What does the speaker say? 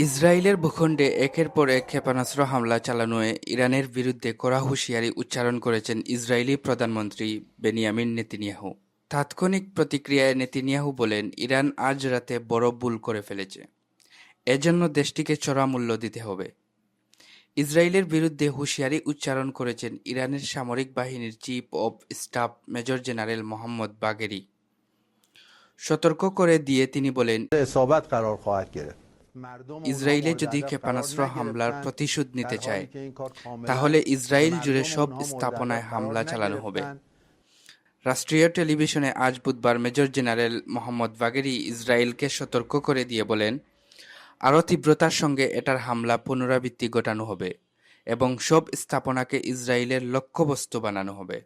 ইসরায়েলের ভূখণ্ডে একের পর এক ক্ষেপণাস্ত্র হামলা চালানোয় ইরানের বিরুদ্ধে কড়া হুঁশিয়ারি উচ্চারণ করেছেন ইসরায়েলি প্রধানমন্ত্রী বেনিয়ামিন নেতানিয়াহু। তাৎক্ষণিক প্রতিক্রিয়ায় নেতানিয়াহু বলেন, ইরান আজ রাতে বড় ভুল করে ফেলেছে, এজন্য দেশটিকে চড়া মূল্য দিতে হবে। ইসরায়েলের বিরুদ্ধে হুঁশিয়ারি উচ্চারণ করেছেন ইরানের সামরিক বাহিনীর chief of staff major general Mohammad বাগেরি। সতর্ক করে দিয়ে তিনি বলেন, اصابت قرار خواهد گرفت. ইসরায়েলে যদি ক্ষেপণাস্ত্র হামলার প্রতিশোধ নিতে চায়, তাহলে ইসরায়েল জুড়ে সব স্থাপনায় হামলা চালানো হবে। রাষ্ট্রীয় টেলিভিশনে আজ বুধবার মেজর জেনারেল মোহাম্মদ বাগেরি ইসরায়েলকে সতর্ক করে দিয়ে বলেন, আরও তীব্রতার সঙ্গে এটার হামলা পুনরাবৃত্তি ঘটানো হবে এবং সব স্থাপনাকে ইসরায়েলের লক্ষ্যবস্তু বানানো হবে।